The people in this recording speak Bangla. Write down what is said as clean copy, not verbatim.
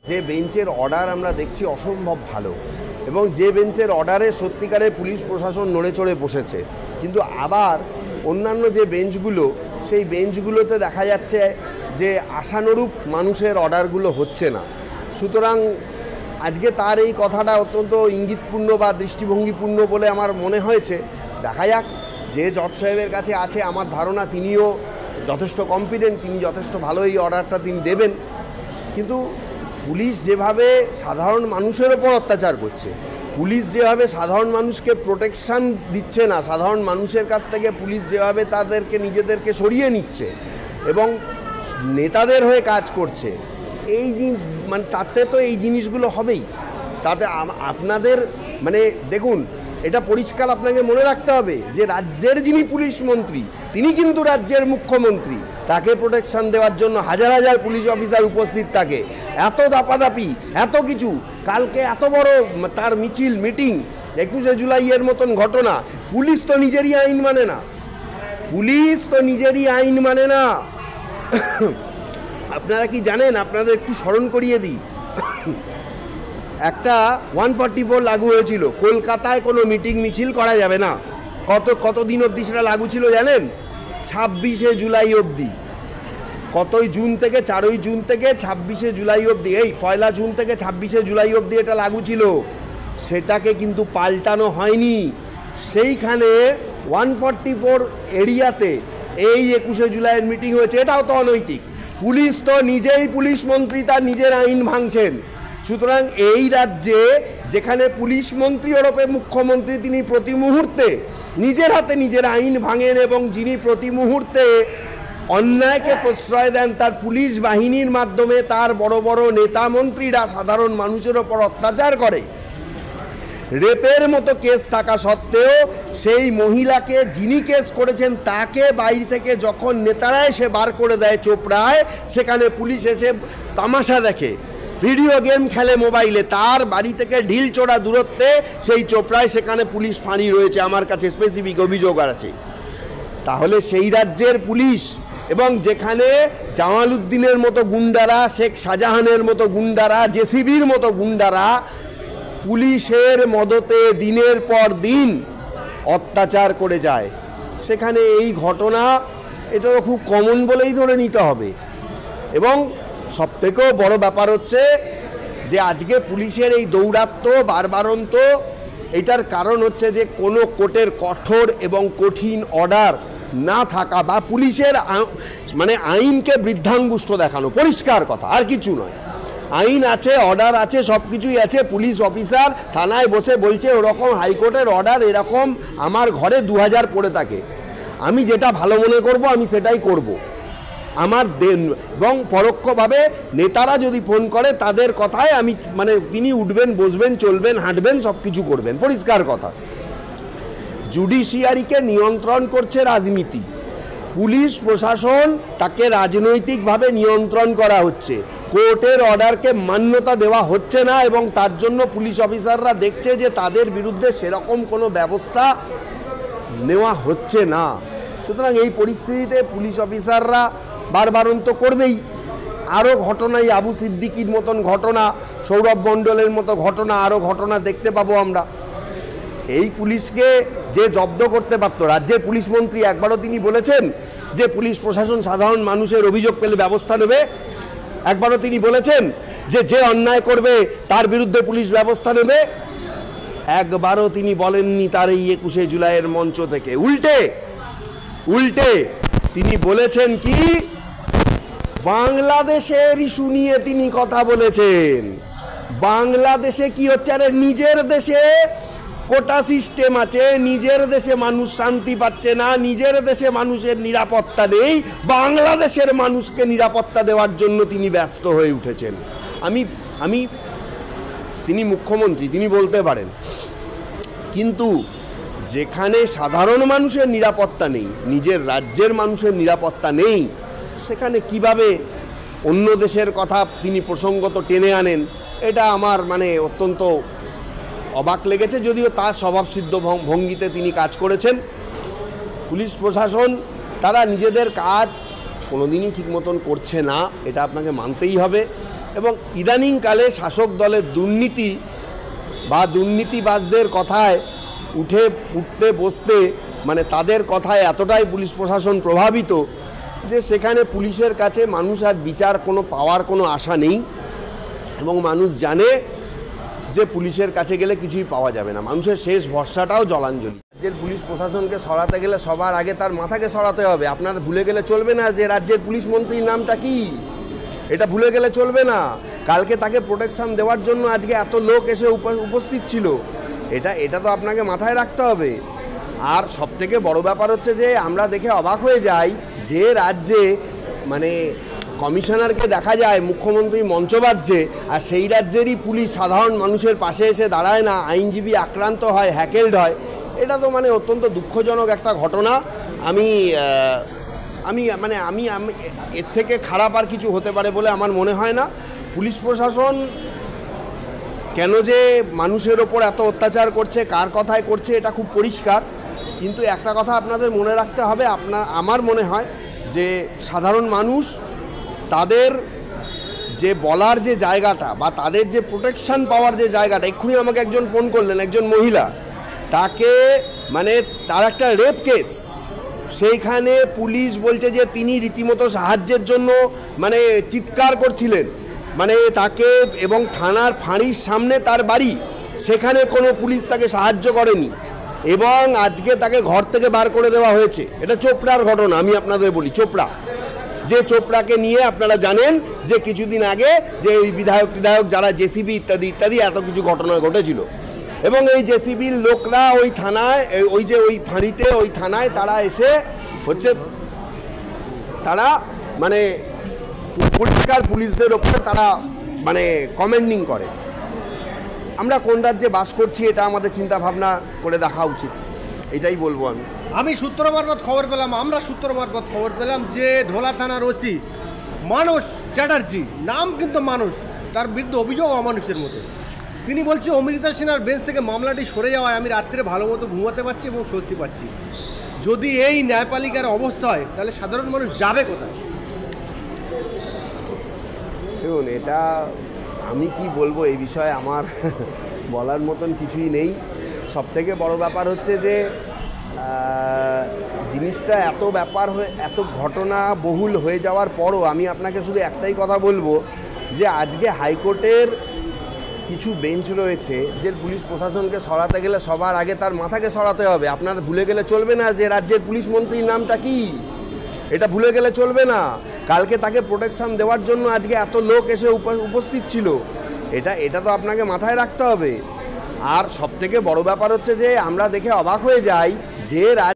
যে বেঞ্চের অর্ডার আমরা দেখছি অসম্ভব ভালো, এবং যে বেঞ্চের অর্ডারে সত্যিকারের পুলিশ প্রশাসন নড়ে চড়ে বসেছে, কিন্তু আবার অন্যান্য যে বেঞ্চগুলো, সেই বেঞ্চগুলোতে দেখা যাচ্ছে যে আশানুরূপ মানুষের অর্ডারগুলো হচ্ছে না। সুতরাং আজকে তার এই কথাটা অত্যন্ত ইঙ্গিতপূর্ণ বা দৃষ্টিভঙ্গিপূর্ণ বলে আমার মনে হয়েছে। দেখা যাক, যে জজ সাহেবের কাছে আছে আমার ধারণা তিনিও যথেষ্ট কম্পিটেন্ট, তিনি যথেষ্ট ভালো এই অর্ডারটা তিনি দেবেন। কিন্তু পুলিশ যেভাবে সাধারণ মানুষের ওপর অত্যাচার করছে, পুলিশ যেভাবে সাধারণ মানুষকে প্রোটেকশান দিচ্ছে না, সাধারণ মানুষের কাছ থেকে পুলিশ যেভাবে তাদেরকে নিজেদেরকে সরিয়ে নিচ্ছে এবং নেতাদের হয়ে কাজ করছে, এই মানে তাতে তো এই জিনিসগুলো হবেই। তাতে আপনাদের মানে দেখুন, এটা পরিষ্কার আপনাকে মনে রাখতে হবে যে রাজ্যের যিনি পুলিশ মন্ত্রী, তিনি কিন্তু রাজ্যের মুখ্যমন্ত্রী। তাকে প্রোটেকশন দেওয়ার জন্য হাজার হাজার পুলিশ অফিসার উপস্থিত থাকে, এত দাপাদাপি, এত কিছু। কালকে এত বড় তার মিছিল, মিটিং, 21শে জুলাইয়ের মতন ঘটনা। পুলিশ তো নিজেরই আইন মানে না, পুলিশ তো নিজেরই আইন মানে না। আপনারা কি জানেন? আপনাদের একটু স্মরণ করিয়ে দিই, একটা 144 লাগু হয়েছিল, কলকাতায় কোনো মিটিং মিছিল করা যাবে না। কতদিন অবধি সেটা লাগু ছিল জানেন? 26শে জুলাই অবধি। কতই জুন থেকে? 4ই জুন থেকে 26শে জুলাই অবধি। এই 1 জুন থেকে 26শে জুলাই অবধি এটা লাগু ছিল। সেটাকে কিন্তু পাল্টানো হয়নি। সেইখানে 144 এরিয়াতে এই 21শে জুলাইয়ের মিটিং হয়েছে। এটাও তো অনৈতিক। পুলিশ তো নিজেই পুলিশ মন্ত্রী, তার নিজের আইন ভাঙছেন। সুতরাং এই রাজ্যে যেখানে পুলিশ মন্ত্রী ওরফে মুখ্যমন্ত্রী, তিনি প্রতি মুহূর্তে নিজের হাতে নিজের আইন ভাঙেন, এবং যিনি প্রতি মুহূর্তে অন্যায়কে প্রশ্রয় দেন তার পুলিশ বাহিনীর মাধ্যমে, তার বড় বড় নেতা মন্ত্রীরা সাধারণ মানুষের ওপর অত্যাচার করে। রেপের মতো কেস থাকা সত্ত্বেও সেই মহিলাকে, যিনি কেস করেছেন, তাকে বাইরে থেকে যখন নেতারা এসে বার করে দেয় চোপড়ায়, সেখানে পুলিশ এসে তামাশা দেখে, ভিডিও গেম খেলে মোবাইলে। তার বাড়ি থেকে ঢিল চোড়া দূরত্বে সেই চোপড়ায় সেখানে পুলিশ ফাঁড়ি রয়েছে, আমার কাছে স্পেসিফিক অভিযোগ আছে। তাহলে সেই রাজ্যের পুলিশ, এবং যেখানে জামালউদ্দিনের মতো গুন্ডারা, শেখ শাহজাহানের মতো গুন্ডারা, জেসিবির মতো গুন্ডারা পুলিশের মদতে দিনের পর দিন অত্যাচার করে যায়, সেখানে এই ঘটনা, এটা তো খুব কমন বলেই ধরে নিতে হবে। এবং সবথেকেও বড় ব্যাপার হচ্ছে যে আজকে পুলিশের এই দৌরাত্ম্য, বারবারন্ত, এটার কারণ হচ্ছে যে কোনো কোর্টের কঠোর এবং কঠিন অর্ডার না থাকা, বা পুলিশের মানে আইনকে বৃদ্ধাঙ্গুষ্ঠ দেখানো, পরিষ্কার কথা, আর কিছু নয়। আইন আছে, অর্ডার আছে, সব কিছুই আছে। পুলিশ অফিসার থানায় বসে বলছে ওরকম হাইকোর্টের অর্ডার এরকম আমার ঘরে 2000 পড়ে থাকে, আমি যেটা ভালো মনে করব আমি সেটাই করব। আমার এবং পরোক্ষভাবে নেতারা যদি ফোন করে তাদের কথায় আমি মানে তিনি উঠবেন, বসবেন, চলবেন, হাঁটবেন, সব কিছু করবেন, পরিষ্কার কথা। জুডিশিয়ারিকে নিয়ন্ত্রণ করছে রাজনীতি, পুলিশ প্রশাসন তাকে রাজনৈতিকভাবে নিয়ন্ত্রণ করা হচ্ছে, কোর্টের অর্ডারকে মান্যতা দেওয়া হচ্ছে না, এবং তার জন্য পুলিশ অফিসাররা দেখছে যে তাদের বিরুদ্ধে সেরকম কোনো ব্যবস্থা নেওয়া হচ্ছে না। সুতরাং এই পরিস্থিতিতে পুলিশ অফিসাররা বারবারন্ত করবেই। আরও ঘটনাই, আবু সিদ্দিকির মতন ঘটনা, সৌরভ মণ্ডলের মতো ঘটনা, আরও ঘটনা দেখতে পাবো আমরা। এই পুলিশকে যে জব্দ করতে পারত, রাজ্যের পুলিশ মন্ত্রী একবারও তিনি বলেছেন যে পুলিশ প্রশাসন সাধারণ মানুষের অভিযোগ পেলে ব্যবস্থা নেবে? একবারও তিনি বলেছেন যে যে অন্যায় করবে তার বিরুদ্ধে পুলিশ ব্যবস্থা নেবে? একবারও তিনি বলেননি তার এই 21শে জুলাইয়ের মঞ্চ থেকে। উল্টে তিনি বলেছেন কি, বাংলাদেশের ইস্যু নিয়ে তিনি কথা বলেছেন। বাংলাদেশে কি হচ্ছে? আরে নিজের দেশে কোটা সিস্টেম আছে, নিজের দেশে মানুষ শান্তি পাচ্ছে না, নিজের দেশে মানুষের নিরাপত্তা নেই, বাংলাদেশের মানুষকে নিরাপত্তা দেওয়ার জন্য তিনি ব্যস্ত হয়ে উঠেছেন। তিনি মুখ্যমন্ত্রী, তিনি বলতে পারেন, কিন্তু যেখানে সাধারণ মানুষের নিরাপত্তা নেই, নিজের রাজ্যের মানুষের নিরাপত্তা নেই, সেখানে কিভাবে অন্য দেশের কথা তিনি প্রসঙ্গত টেনে আনেন, এটা আমার মানে অত্যন্ত অবাক লেগেছে। যদিও তার স্বভাবসিদ্ধ ভঙ্গিতে তিনি কাজ করেছেন। পুলিশ প্রশাসন তারা নিজেদের কাজ কোনোদিনই ঠিক মতন করছে না, এটা আপনাকে মানতেই হবে। এবং ইদানিংকালে শাসক দলের দুর্নীতি বা দুর্নীতিবাজদের কথায় উঠতে বসতে মানে তাদের কথায় এতটাই পুলিশ প্রশাসন প্রভাবিত যে সেখানে পুলিশের কাছে মানুষ আর বিচার পাওয়ার কোনো আশা নেই এবং মানুষ জানে যে পুলিশের কাছে গেলে কিছুই পাওয়া যাবে না। মানুষের শেষ ভরসাটাও জলাঞ্জলি। রাজ্যের পুলিশ প্রশাসনকে সরাতে গেলে সবার আগে তার মাথাকে সরাতে হবে। আপনারা ভুলে গেলে চলবে না যে রাজ্যের পুলিশ মন্ত্রীর নামটা কি, এটা ভুলে গেলে চলবে না। কালকে তাকে প্রোটেকশন দেওয়ার জন্য আজকে এত লোক এসে উপস্থিত ছিল, এটা তো আপনাকে মাথায় রাখতে হবে। আর সবথেকে বড় ব্যাপার হচ্ছে যে আমরা দেখে অবাক হয়ে যাই যে রাজ্যে মানে কমিশনারকে দেখা যায় মুখ্যমন্ত্রী মঞ্চ বাজছে আর সেই রাজ্যেরই পুলিশ সাধারণ মানুষের পাশে এসে দাঁড়ায় না, আইনজীবী আক্রান্ত হয়, হ্যাকেলড হয়। এটা তো মানে অত্যন্ত দুঃখজনক একটা ঘটনা। আমি এর থেকে খারাপ আর কিছু হতে পারে বলে আমার মনে হয় না। পুলিশ প্রশাসন কেন যে মানুষের ওপর এত অত্যাচার করছে, কার কথায় করছে, এটা খুব পরিষ্কার। কিন্তু একটা কথা আপনাদের মনে রাখতে হবে, আমার মনে হয় যে সাধারণ মানুষ তাদের যে বলার যে জায়গাটা বা তাদের যে প্রোটেকশন পাওয়ার যে জায়গাটা, এক্ষুনি আমাকে একজন ফোন করলেন, একজন মহিলা, তাকে মানে তার একটা রেপ কেস, সেইখানে পুলিশ বলছে যে তিনি রীতিমতো সাহায্যের জন্য মানে চিৎকার করছিলেন, মানে তাকে, এবং থানার ফাঁড়ির সামনে তার বাড়ি, সেখানে কোনো পুলিশ তাকে সাহায্য করেনি এবং আজকে তাকে ঘর থেকে বার করে দেওয়া হয়েছে। এটা চোপড়ার ঘটনা, আমি আপনাদের বলি চোপড়া, যে চোপড়াকে নিয়ে আপনারা জানেন যে কিছুদিন আগে যে ওই বিধায়ক যারা জেসিবি ইত্যাদি ইত্যাদি এত কিছু ঘটনা ঘটেছিল এবং এই জেসিবির লোকরা ওই থানায় ওই ফাঁড়িতে ওই থানায় তারা এসে হচ্ছে তারা মানে পরিষ্কার পুলিশদের ওপরে তারা মানে কমেন্ডিং করে। আমরা কোন রাজ্যে বাস করছি এটা আমাদের চিন্তা ভাবনা করে দেখা উচিত, এটাই বলবো আমি সূত্র মারফত খবর পেলাম, আমরা সূত্র মারফত খবর পেলাম যে ঢোলা থানার ওসি মানস চ্যাটার্জি, নাম কিন্তু মানুষ, তার বিরুদ্ধে অভিযোগ অমানুষের মতো। তিনি বলছে অমৃতা সিনহার বেঞ্চ থেকে মামলাটি সরে যাওয়ায় আমি রাত্রে ভালো মতো ঘুমাতে পারছি এবং স্বস্তি পাচ্ছি। যদি এই ন্যায়পালিকার অবস্থা হয় তাহলে সাধারণ মানুষ যাবে কোথায়? দেখুন, এটা আমি কি বলবো, এই বিষয়ে আমার বলার মতন কিছুই নেই। সবথেকে বড় ব্যাপার হচ্ছে যে জিনিসটা এত ঘটনা বহুল হয়ে যাওয়ার পরও আমি আপনাকে শুধু একটাই কথা বলবো যে আজকে হাইকোর্টের কিছু বেঞ্চ রয়েছে যে পুলিশ প্রশাসনকে সরাতে গেলে সবার আগে তার মাথাকে সরাতে হবে। আপনারা ভুলে গেলে চলবে না যে রাজ্যের পুলিশ মন্ত্রীর নামটা কি, এটা ভুলে গেলে চলবে না। কালকে তাকে প্রোটেকশন দেওয়ার জন্য আজকে এত লোক এসে উপস্থিত ছিল, এটা তো আপনাকে মাথায় রাখতে হবে। আর সবথেকে বড় ব্যাপার হচ্ছে যে আমরা দেখে অবাক হয়ে যাই যে